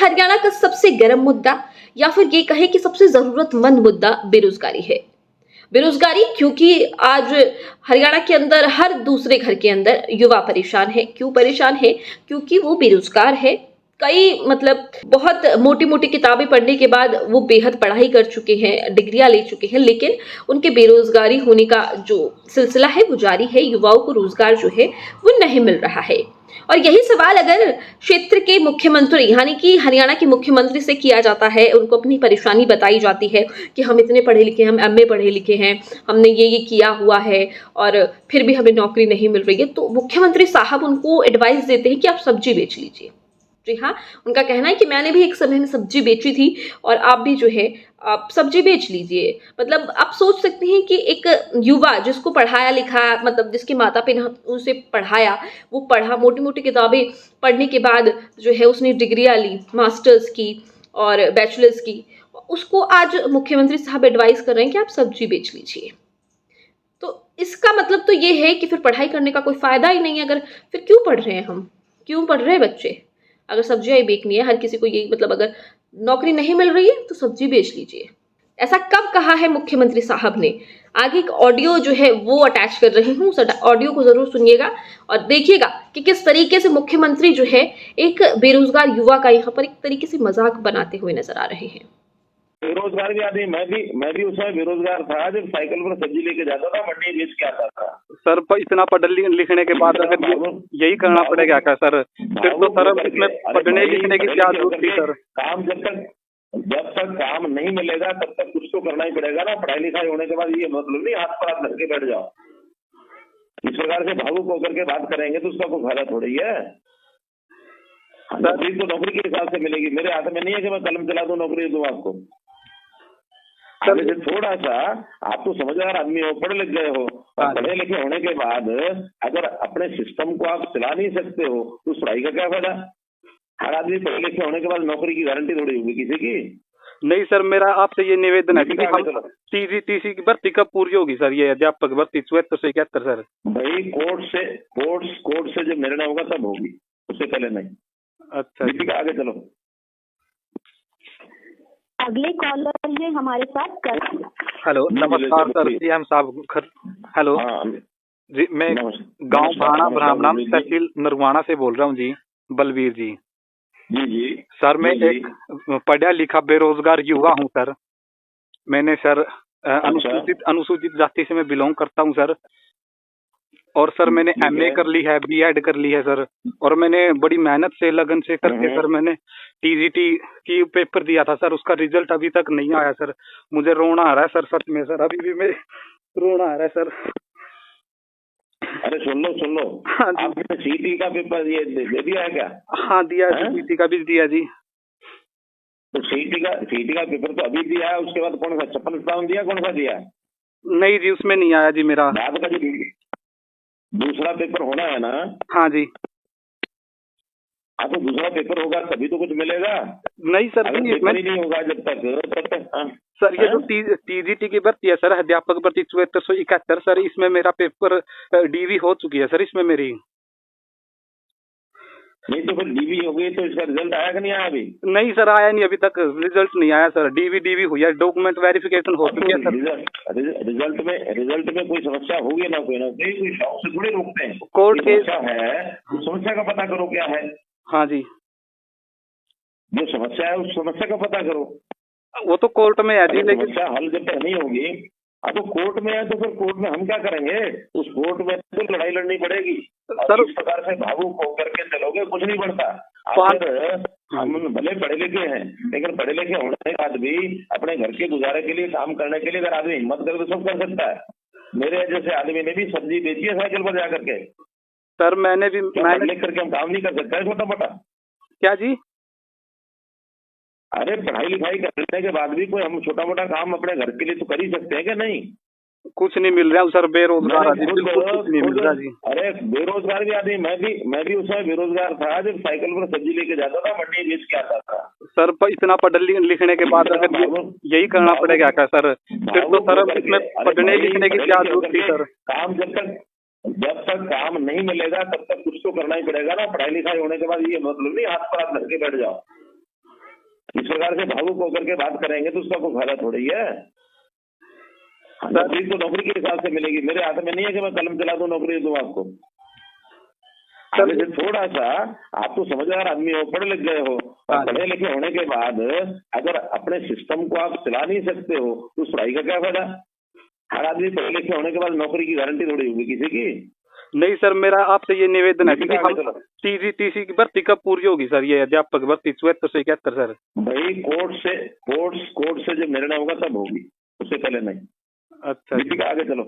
हरियाणा का सबसे गर्म मुद्दा या फिर ये कहे कि सबसे जरूरतमंद मुद्दा बेरोजगारी है। बेरोजगारी क्योंकि आज हरियाणा के अंदर हर दूसरे घर के अंदर युवा परेशान है। क्यों परेशान है? क्योंकि वो बेरोजगार है। कई मतलब बहुत मोटी मोटी किताबें पढ़ने के बाद वो बेहद पढ़ाई कर चुके हैं, डिग्रियां ले चुके हैं, लेकिन उनके बेरोजगारी होने का जो सिलसिला है वो जारी है। युवाओं को रोजगार जो है वो नहीं मिल रहा है। और यही सवाल अगर क्षेत्र के मुख्यमंत्री यानी कि हरियाणा के मुख्यमंत्री से किया जाता है, उनको अपनी परेशानी बताई जाती है कि हम इतने पढ़े लिखे हैं, हम एमए पढ़े लिखे हैं, हमने ये किया हुआ है और फिर भी हमें नौकरी नहीं मिल रही है, तो मुख्यमंत्री साहब उनको एडवाइस देते हैं कि आप सब्जी बेच लीजिए। जी हाँ, उनका कहना है कि मैंने भी एक समय में सब्जी बेची थी और आप भी जो है आप सब्जी बेच लीजिए। मतलब आप सोच सकते हैं कि एक युवा जिसको पढ़ाया लिखा मतलब जिसके माता पिता ने उसे पढ़ाया, वो पढ़ा, मोटी मोटी किताबें पढ़ने के बाद जो है उसने डिग्रियां ली, मास्टर्स की और बैचलर्स की, उसको आज मुख्यमंत्री साहब एडवाइस कर रहे हैं कि आप सब्जी बेच लीजिए। तो इसका मतलब तो ये है कि फिर पढ़ाई करने का कोई फायदा ही नहीं है। अगर फिर क्यों पढ़ रहे हैं हम, क्यों पढ़ रहे हैं बच्चे? अगर सब्जियां ही बेचनी है हर किसी को, यही मतलब अगर नौकरी नहीं मिल रही है तो सब्जी बेच लीजिए। ऐसा कब कहा है मुख्यमंत्री साहब ने? आगे एक ऑडियो जो है वो अटैच कर रही हूँ, उस ऑडियो को जरूर सुनिएगा और देखिएगा कि किस तरीके से मुख्यमंत्री जो है एक बेरोजगार युवा का यहाँ पर एक तरीके से मजाक बनाते हुए नजर आ रहे हैं। बेरोजगार भी आदमी, मैं भी उस समय बेरोजगार था जब साइकिल पर सब्जी लेके जाता था, मंडी बेच के आता था। सर इतना पढ़ लिखने के बाद अगर यही करना पड़ेगा क्या सर? फिर तो सर इसमें पढ़ने लिखने की क्या जरूरत थी सर? काम जब तक काम नहीं मिलेगा तब तक कुछ तो करना ही पड़ेगा ना। पढ़ाई लिखाई होने के बाद ये मतलब नहीं हाथ पर हाथ धर के बैठ जाओ। इस प्रकार से भावुक होकर के बात करेंगे तो उसका कोई फायदा थोड़ी है। नौकरी तो नौकरी के हिसाब से मिलेगी। मेरे हाथ में नहीं है कि मैं कलम चला दूं, नौकरी दूं आपको। थोड़ा सा आप तो समझदार आदमी हो, पढ़े लिख गए हो, और पढ़े लिखे होने के बाद अगर अपने सिस्टम को आप चला नहीं सकते हो तो उस पढ़ाई का क्या फायदा? हर आदमी पढ़े लिखे होने के बाद नौकरी की गारंटी थोड़ी होगी किसी की। नहीं सर, मेरा आपसे ये निवेदन है कि हम टीसी की भर्ती कब पूरी होगी सर? ये अध्यापक भर्ती 74 से 71 सर। भाई कोर्ट से जब निर्णय होगा तब होगी, उससे पहले नहीं। अच्छा दीपिका आगे चलो। अगले कॉलर है हमारे साथ। हेलो, नमस्कार सर, सीएम साहब। हेलो जी, मैं गांव भाना ब्राह्मणा तहसील नरवाना से बोल रहा हूं जी, बलवीर जी। जी सर, मैं एक पढ़ा लिखा बेरोजगार युवा हूं सर। मैंने सर अनुसूचित जाति से मैं बिलोंग करता हूं सर। और सर मैंने एमए कर ली है, बीएड कर ली है सर। और मैंने बड़ी मेहनत से लगन से करके सर मैंने टीजीटी की पेपर दिया था सर। उसका रिजल्ट अभी तक नहीं आया सर। मुझे रोना आ रहा है सर, सच में सर, अभी भी मैं रोना आ रहा है सर। अरे सुन लो हाँ जी। आपने सीटी का पेपर ये दे दिया है क्या? हाँ दिया है, सीटी का भी दिया जी। तो सीटी का पेपर तो अभी दिया है, उसके बाद कौन सा 56 दिया, कौन सा दिया? नहीं जी, उसमें नहीं आया जी मेरा। बाद का जो दूसरा पेपर होना है ना? हाँ जी। हाँ, तो दूसरा पेपर होगा तभी तो कुछ मिलेगा। नहीं सर, अगर पेपर ही नहीं होगा जब तक हाँ। सर ये जो टीजीटी की भर्ती है सर, अध्यापक भर्ती 7471 सर, इसमें मेरा पेपर डीवी हो चुकी है सर इसमें मेरी। नहीं तो फिर डीवी हो गई तो इसका रिजल्ट आया कि नहीं आया अभी? नहीं सर, आया नहीं, अभी तक रिजल्ट नहीं आया सर। डीवी हुई है, डॉक्यूमेंट वेरिफिकेशन हो चुकी है सर। रिजल्ट में कोई समस्या होगी ना कोई शौक से थोड़ी रोकते हैं। कोर्ट के है, समस्या का पता करो क्या है। हाँ जी, जो समस्या है उस समस्या का पता करो। वो तो कोर्ट में है जी, लेकिन समस्या हल जब तक नहीं होगी, अब तो कोर्ट में है तो फिर कोर्ट में हम क्या करेंगे? उस कोर्ट में तो लड़ाई लड़नी पड़ेगी सर। इस प्रकार से भावुक होकर के चलोगे कुछ नहीं बढ़ता। हम भले पढ़े लिखे हैं, लेकिन पढ़े लिखे होने के बाद भी अपने घर के गुजारे के लिए, काम करने के लिए अगर आदमी हिम्मत करे तो सब कर सकता है। मेरे जैसे आदमी ने भी सब्जी बेची है साइकिल पर जाकर के सर। मैंने लिख करके हम काम नहीं कर सकते है छोटा मोटा? क्या जी? अरे पढ़ाई लिखाई करने के बाद भी कोई हम छोटा मोटा काम अपने घर के लिए तो कर ही सकते हैं क्या? नहीं, कुछ नहीं मिल रहा सर, बेरोजगार आदमी, बिल्कुल कुछ नहीं मिल रहा जी। अरे बेरोजगार भी आदमी, मैं भी उस समय बेरोजगार था जब साइकिल पर सब्जी लेके जाता था, मंडी बेच के आता था सर। इतना पढ़ लिखने के बाद अगर यही करना पड़ेगा क्या सर? फिर तो सर इसमें पढ़ने लिखने की क्या जरूरत थी सर? काम जब तक काम नहीं मिलेगा तब तक कुछ तो करना ही पड़ेगा ना। पढ़ाई लिखाई होने के बाद ये मतलब नहीं हाथ पर हाथ धर के बैठ जाओ। इस प्रकार से भावुक होकर के बात करेंगे तो उसका कोई फायदा थोड़ी है। नौकरी तो नौकरी के हिसाब से मिलेगी, मेरे हाथ में नहीं है कि मैं कलम चला दूं नौकरी दूं आपको। आगे से थोड़ा सा आप तो समझदार आदमी हो, पढ़े लिख गए हो, और पढ़े लिखे होने के बाद अगर अपने सिस्टम को आप चला नहीं सकते हो तो उस पढ़ाई का क्या फायदा। हर आदमी पढ़े लिखे होने के बाद नौकरी की गारंटी थोड़ी होगी किसी की। नहीं सर, मेरा आपसे ये निवेदन है कि आगे चलो। टीसी की भर्ती कब पूरी होगी सर, ये अध्यापक भर्ती 74 से 71 सर? भाई कोर्ट से जब निर्णय होगा तब होगी, उससे पहले नहीं। अच्छा ठीक है, आगे चलो।